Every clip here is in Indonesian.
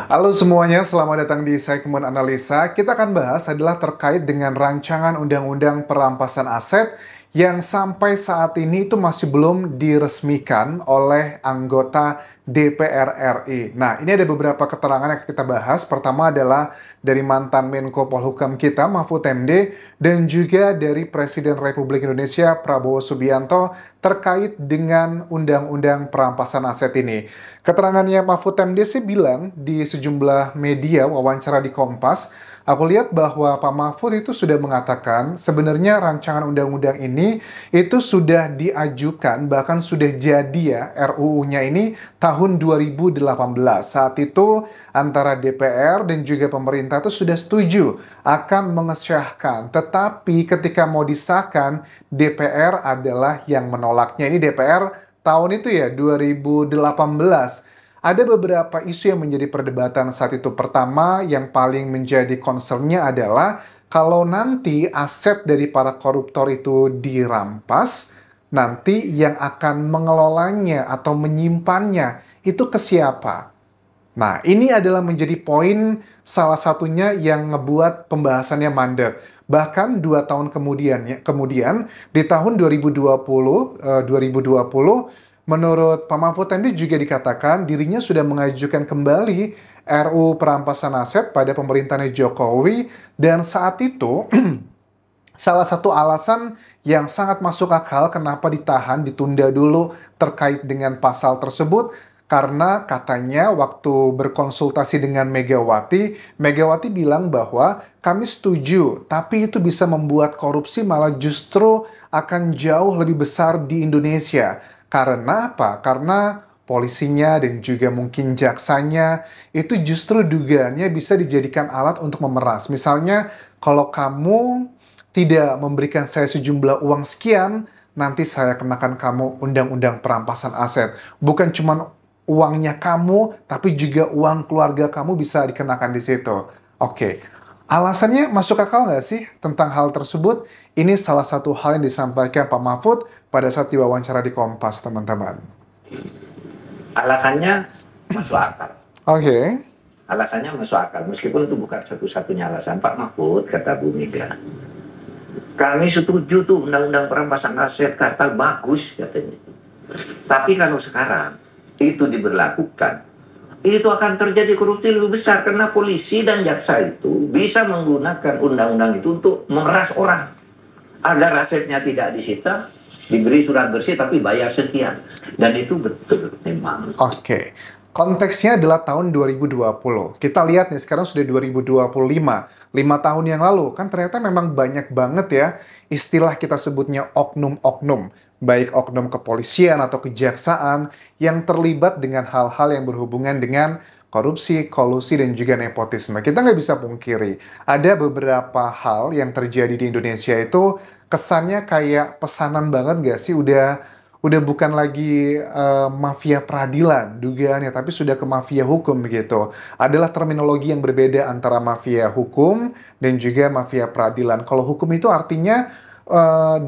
Halo semuanya, selamat datang di segmen analisa. Kita akan bahas adalah terkait dengan rancangan undang-undang perampasan aset yang sampai saat ini itu masih belum diresmikan oleh anggota DPR RI. Nah, ini ada beberapa keterangan yang kita bahas. Pertama adalah dari mantan Menko Polhukam kita, Mahfud MD, dan juga dari Presiden Republik Indonesia, Prabowo Subianto, terkait dengan undang-undang perampasan aset ini. Keterangannya Mahfud MD sih bilang di sejumlah media wawancara di Kompas, aku lihat bahwa Pak Mahfud itu sudah mengatakan sebenarnya rancangan undang-undang ini itu sudah diajukan, bahkan sudah jadi ya RUU-nya ini tahun 2018. Saat itu antara DPR dan juga pemerintah itu sudah setuju akan mengesahkan, tetapi ketika mau disahkan DPR adalah yang menolaknya. Ini DPR tahun itu ya 2018. Ada beberapa isu yang menjadi perdebatan saat itu. Pertama, yang paling menjadi concernnya adalah kalau nanti aset dari para koruptor itu dirampas, nanti yang akan mengelolanya atau menyimpannya itu ke siapa? Nah, ini adalah menjadi poin salah satunya yang ngebuat pembahasannya mandek. Bahkan 2 tahun kemudian di tahun 2020, menurut Pak Mahfud MD juga dikatakan dirinya sudah mengajukan kembali RU perampasan aset pada pemerintahan Jokowi, dan saat itu salah satu alasan yang sangat masuk akal kenapa ditahan, ditunda dulu terkait dengan pasal tersebut, karena katanya waktu berkonsultasi dengan Megawati, Megawati bilang bahwa kami setuju, tapi itu bisa membuat korupsi malah justru akan jauh lebih besar di Indonesia. Karena apa? Karena polisinya dan juga mungkin jaksanya itu justru dugaannya bisa dijadikan alat untuk memeras. Misalnya, kalau kamu tidak memberikan saya sejumlah uang sekian, nanti saya kenakan kamu undang-undang perampasan aset. Bukan cuma uangnya kamu, tapi juga uang keluarga kamu bisa dikenakan di situ. Oke, alasannya masuk akal nggak sih tentang hal tersebut? Ini salah satu hal yang disampaikan Pak Mahfud pada saat diwawancara di Kompas, teman-teman. Alasannya masuk akal. Oke. Alasannya masuk akal, meskipun itu bukan satu-satunya alasan. Pak Mahfud, kata Bu Mega, kami setuju tuh undang-undang perampasan aset Kartal bagus katanya. Tapi kalau sekarang itu diberlakukan, itu akan terjadi korupsi lebih besar karena polisi dan jaksa itu bisa menggunakan undang-undang itu untuk memeras orang agar asetnya tidak disita, diberi surat bersih tapi bayar sekian. Dan itu betul memang. Oke. Konteksnya adalah tahun 2020. Kita lihat nih, sekarang sudah 2025. 5 tahun yang lalu, kan ternyata memang banyak banget ya istilah kita sebutnya oknum-oknum. Baik oknum kepolisian atau kejaksaan yang terlibat dengan hal-hal yang berhubungan dengan korupsi, kolusi, dan juga nepotisme. Kita nggak bisa pungkiri, ada beberapa hal yang terjadi di Indonesia itu kesannya kayak pesanan banget nggak sih? Udah bukan lagi mafia peradilan dugaannya, tapi sudah ke mafia hukum begitu. Adalah terminologi yang berbeda antara mafia hukum dan juga mafia peradilan. Kalau hukum itu artinya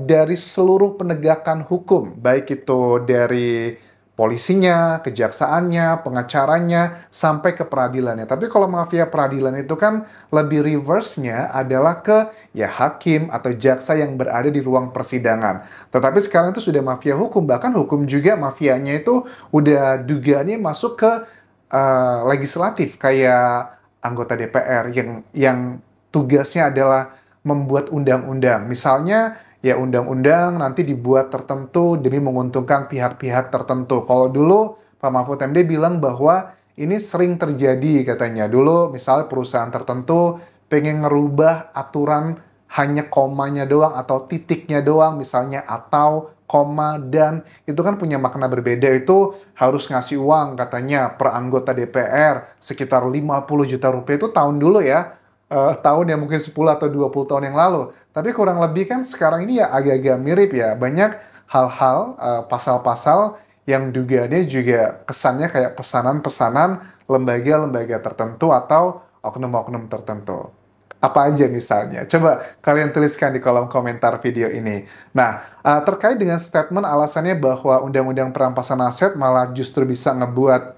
dari seluruh penegakan hukum, baik itu dari polisinya, kejaksaannya, pengacaranya, sampai ke peradilannya. Tapi kalau mafia peradilan itu kan lebih reverse-nya adalah ke ya hakim atau jaksa yang berada di ruang persidangan. Tetapi sekarang itu sudah mafia hukum, bahkan hukum juga mafianya itu udah dugaannya masuk ke legislatif, kayak anggota DPR yang tugasnya adalah membuat undang-undang. Misalnya ya undang-undang nanti dibuat tertentu demi menguntungkan pihak-pihak tertentu. Kalau dulu Pak Mahfud MD bilang bahwa ini sering terjadi katanya. Dulu misalnya perusahaan tertentu pengen ngerubah aturan hanya komanya doang atau titiknya doang, misalnya atau koma dan, itu kan punya makna berbeda, itu harus ngasih uang katanya per anggota DPR sekitar 50 juta rupiah. Itu tahun dulu ya, tahun yang mungkin 10 atau 20 tahun yang lalu. Tapi kurang lebih kan sekarang ini ya agak-agak mirip ya. Banyak hal-hal, pasal-pasal yang dugaannya juga kesannya kayak pesanan-pesanan lembaga-lembaga tertentu atau oknum-oknum tertentu. Apa aja misalnya? Coba kalian tuliskan di kolom komentar video ini. Nah, terkait dengan statement alasannya bahwa undang-undang perampasan aset malah justru bisa ngebuat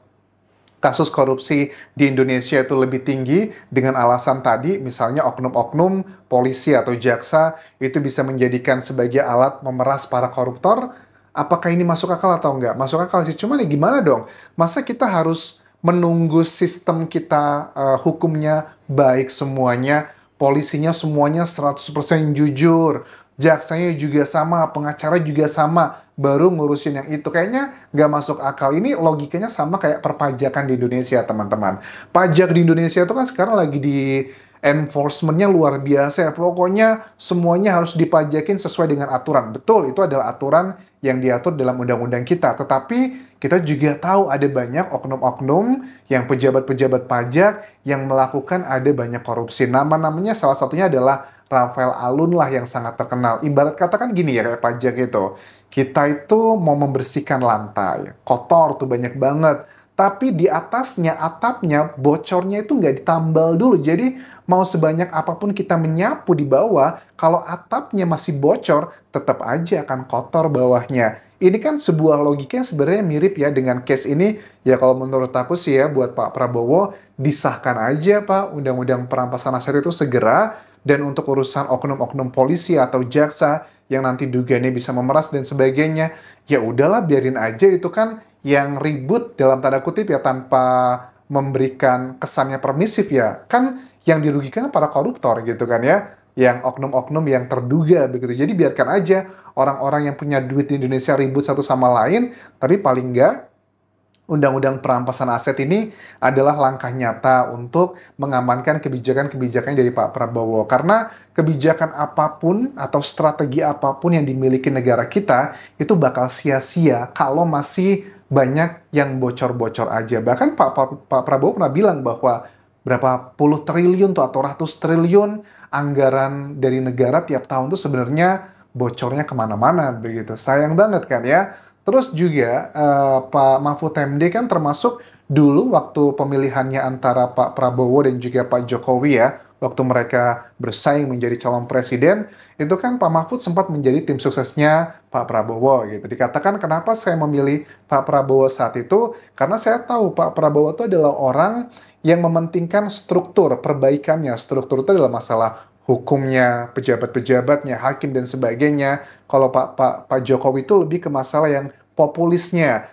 kasus korupsi di Indonesia itu lebih tinggi dengan alasan tadi, misalnya oknum-oknum polisi atau jaksa itu bisa menjadikan sebagai alat memeras para koruptor. Apakah ini masuk akal atau enggak? Masuk akal sih, cuman ya gimana dong? Masa kita harus menunggu sistem kita hukumnya baik semuanya, polisinya semuanya 100% jujur, jaksanya juga sama, pengacara juga sama, baru ngurusin yang itu. Kayaknya nggak masuk akal. Ini logikanya sama kayak perpajakan di Indonesia, teman-teman. Pajak di Indonesia itu kan sekarang lagi di enforcement-nya luar biasa ya. Pokoknya semuanya harus dipajakin sesuai dengan aturan. Betul, itu adalah aturan yang diatur dalam undang-undang kita. Tetapi kita juga tahu ada banyak oknum-oknum yang pejabat-pejabat pajak yang melakukan ada banyak korupsi. Nama-namanya salah satunya adalah Rafael Alun lah yang sangat terkenal. Ibarat katakan gini ya, kayak pajak itu. Kita itu mau membersihkan lantai. Kotor tuh banyak banget. Tapi di atasnya, atapnya, bocornya itu nggak ditambal dulu. Jadi mau sebanyak apapun kita menyapu di bawah, kalau atapnya masih bocor, tetap aja akan kotor bawahnya. Ini kan sebuah logika yang sebenarnya mirip ya dengan case ini. Ya kalau menurut aku sih ya, buat Pak Prabowo, disahkan aja Pak Undang-Undang Perampasan Aset itu segera. Dan untuk urusan oknum-oknum polisi atau jaksa yang nanti dugaannya bisa memeras dan sebagainya, ya udahlah biarin aja, itu kan yang ribut dalam tanda kutip ya, tanpa memberikan kesannya permisif ya. Kan yang dirugikan para koruptor gitu kan ya, yang oknum-oknum yang terduga begitu. Jadi biarkan aja orang-orang yang punya duit di Indonesia ribut satu sama lain, tapi paling nggak Undang-Undang Perampasan Aset ini adalah langkah nyata untuk mengamankan kebijakan-kebijakan dari Pak Prabowo. Karena kebijakan apapun atau strategi apapun yang dimiliki negara kita, itu bakal sia-sia kalau masih banyak yang bocor-bocor aja. Bahkan Pak Prabowo pernah bilang bahwa berapa puluh triliun tuh, atau ratus triliun anggaran dari negara tiap tahun tuh sebenarnya bocornya kemana-mana begitu. Sayang banget kan ya. Terus juga Pak Mahfud MD kan termasuk dulu waktu pemilihannya antara Pak Prabowo dan juga Pak Jokowi ya, waktu mereka bersaing menjadi calon presiden, itu kan Pak Mahfud sempat menjadi tim suksesnya Pak Prabowo gitu. Dikatakan kenapa saya memilih Pak Prabowo saat itu, karena saya tahu Pak Prabowo itu adalah orang yang mementingkan struktur, perbaikannya. Struktur itu adalah masalah hukumnya, pejabat-pejabatnya, hakim dan sebagainya. Kalau Pak Jokowi itu lebih ke masalah yang populisnya,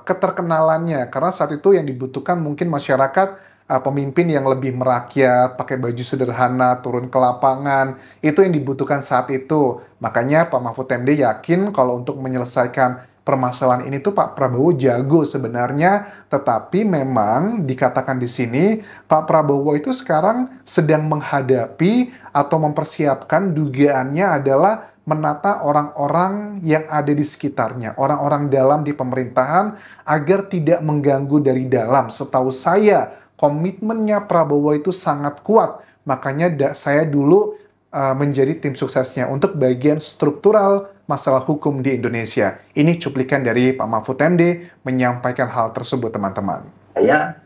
keterkenalannya. Karena saat itu yang dibutuhkan mungkin masyarakat, pemimpin yang lebih merakyat, pakai baju sederhana, turun ke lapangan. Itu yang dibutuhkan saat itu. Makanya Pak Mahfud MD yakin kalau untuk menyelesaikan permasalahan ini tuh Pak Prabowo jago sebenarnya, tetapi memang dikatakan di sini Pak Prabowo itu sekarang sedang menghadapi atau mempersiapkan, dugaannya adalah menata orang-orang yang ada di sekitarnya, orang-orang dalam di pemerintahan agar tidak mengganggu dari dalam. Setahu saya komitmennya Prabowo itu sangat kuat, makanya saya dulu menjadi tim suksesnya untuk bagian struktural masalah hukum di Indonesia. Ini cuplikan dari Pak Mahfud MD menyampaikan hal tersebut, teman-teman. Saya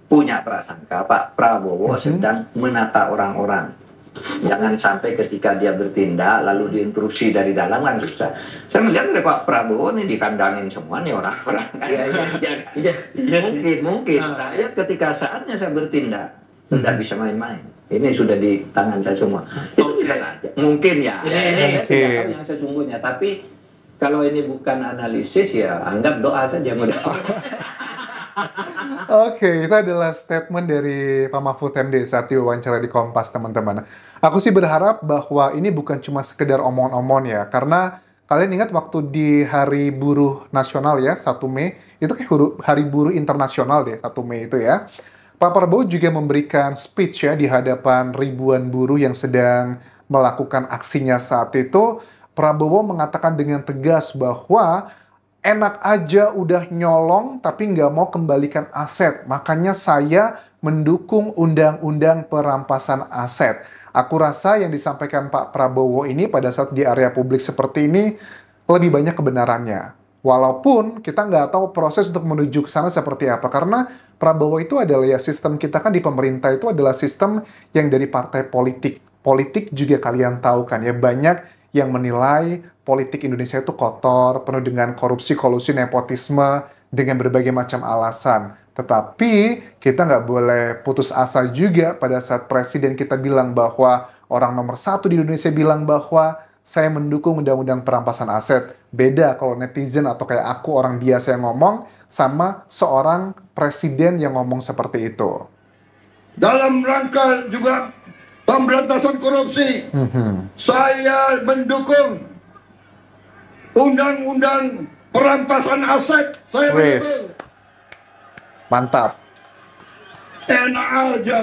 punya prasangka Pak Prabowo sedang menata orang-orang. Jangan sampai ketika dia bertindak lalu diinstruksi dari dalam, kan susah. Saya melihat dari Pak Prabowo ini dikandangin semua nih orang-orang. Mungkin saya ketika saatnya saya bertindak tidak bisa main-main. Ini sudah di tangan saya semua. Itu bisa saja. Mungkin ya. Saya tidak tahu yang sesungguhnya. Tapi kalau ini bukan analisis ya anggap doa saja. Oke, itu adalah statement dari Pak Mahfud MD saat diwawancara di Kompas, teman-teman. Aku sih berharap bahwa ini bukan cuma sekedar omong-omong ya, karena kalian ingat waktu di Hari Buruh Nasional ya, 1 Mei, itu kayak Hari Buruh Internasional deh, 1 Mei itu ya. Pak Prabowo juga memberikan speech ya di hadapan ribuan buruh yang sedang melakukan aksinya saat itu. Prabowo mengatakan dengan tegas bahwa enak aja udah nyolong tapi nggak mau kembalikan aset. Makanya saya mendukung undang-undang perampasan aset. Aku rasa yang disampaikan Pak Prabowo ini pada saat di area publik seperti ini lebih banyak kebenarannya. Walaupun kita nggak tahu proses untuk menuju ke sana seperti apa. Karena Prabowo itu adalah ya, sistem kita kan di pemerintah itu adalah sistem yang dari partai politik. Politik juga kalian tahu kan ya, banyak yang menilai politik Indonesia itu kotor, penuh dengan korupsi, kolusi, nepotisme, dengan berbagai macam alasan. Tetapi kita nggak boleh putus asa juga pada saat presiden kita bilang bahwa orang nomor satu di Indonesia bilang bahwa saya mendukung undang-undang perampasan aset. Beda kalau netizen atau kayak aku orang biasa yang ngomong sama seorang presiden yang ngomong seperti itu. Dalam rangka juga pemberantasan korupsi, saya mendukung undang-undang perampasan aset. Saya Wes, mantap. enak aja,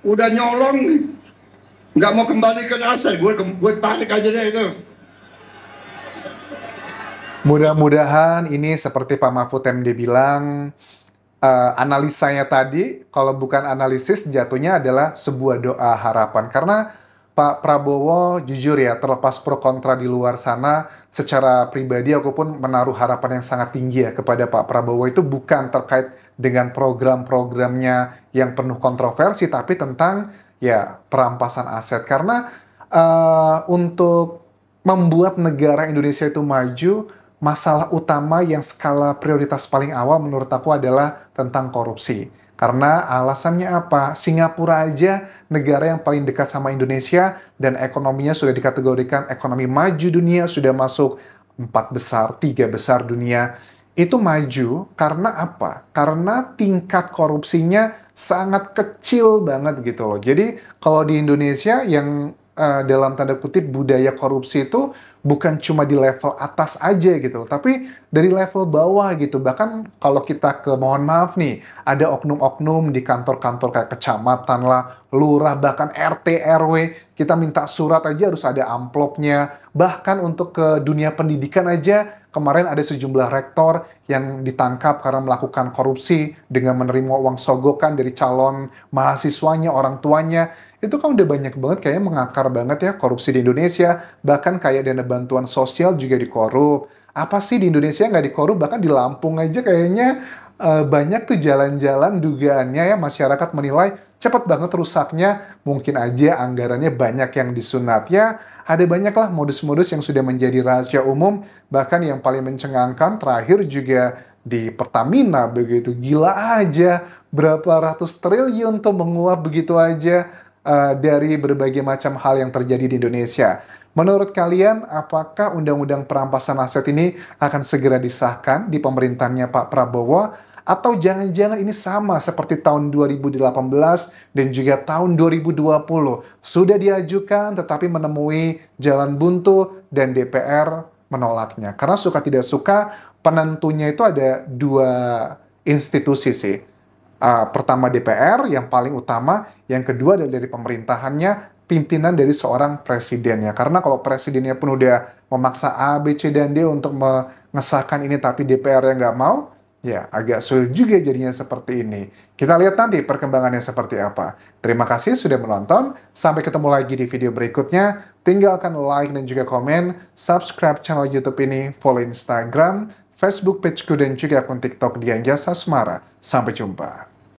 udah nyolong nih, nggak mau kembalikan aset, gue tarik aja deh itu. Mudah-mudahan ini seperti Pak Mahfud MD bilang, analisanya tadi, kalau bukan analisis, jatuhnya adalah sebuah doa harapan. Karena Pak Prabowo, jujur ya, terlepas pro kontra di luar sana, secara pribadi aku pun menaruh harapan yang sangat tinggi ya kepada Pak Prabowo. Itu bukan terkait dengan program-programnya yang penuh kontroversi, tapi tentang ya perampasan aset. Karena untuk membuat negara Indonesia itu maju, masalah utama yang skala prioritas paling awal menurut aku adalah tentang korupsi. Karena alasannya apa? Singapura aja negara yang paling dekat sama Indonesia dan ekonominya sudah dikategorikan ekonomi maju dunia, sudah masuk 4 besar, 3 besar dunia. Itu maju karena apa? Karena tingkat korupsinya sangat kecil banget gitu loh. Jadi kalau di Indonesia yang dalam tanda kutip budaya korupsi itu bukan cuma di level atas aja gitu, tapi dari level bawah gitu. Bahkan kalau kita mohon maaf nih, ada oknum-oknum di kantor-kantor kayak kecamatan lah, lurah, bahkan RT, RW, kita minta surat aja harus ada amplopnya. Bahkan untuk ke dunia pendidikan aja, kemarin ada sejumlah rektor yang ditangkap karena melakukan korupsi dengan menerima uang sogokan dari calon mahasiswanya, orang tuanya. Itu kan udah banyak banget kayaknya mengakar banget ya korupsi di Indonesia. Bahkan kayak dana bantuan sosial juga dikorup. Apa sih di Indonesia nggak dikorup? Bahkan di Lampung aja kayaknya banyak tuh jalan-jalan dugaannya ya masyarakat menilai cepat banget rusaknya. Mungkin aja anggarannya banyak yang disunat ya. Ada banyak lah modus-modus yang sudah menjadi rahasia umum. Bahkan yang paling mencengangkan terakhir juga di Pertamina begitu. Gila aja berapa ratus triliun tuh menguap begitu aja. Dari berbagai macam hal yang terjadi di Indonesia. Menurut kalian, apakah undang-undang perampasan aset ini akan segera disahkan di pemerintahannya Pak Prabowo? Atau jangan-jangan ini sama seperti tahun 2018 dan juga tahun 2020? Sudah diajukan tetapi menemui jalan buntu dan DPR menolaknya. Karena suka tidak suka, penentunya itu ada dua institusi sih. Pertama DPR yang paling utama, yang kedua adalah dari pemerintahannya, pimpinan dari seorang presidennya. Karena kalau presidennya pun udah memaksa A, B, C, dan D untuk mengesahkan ini tapi DPR yang nggak mau, ya agak sulit juga jadinya seperti ini. Kita lihat nanti perkembangannya seperti apa. Terima kasih sudah menonton, sampai ketemu lagi di video berikutnya. Tinggalkan like dan juga komen, subscribe channel YouTube ini, follow Instagram, Facebook pageku dan juga akun TikTok Dian Jasa Asmara. Sampai jumpa.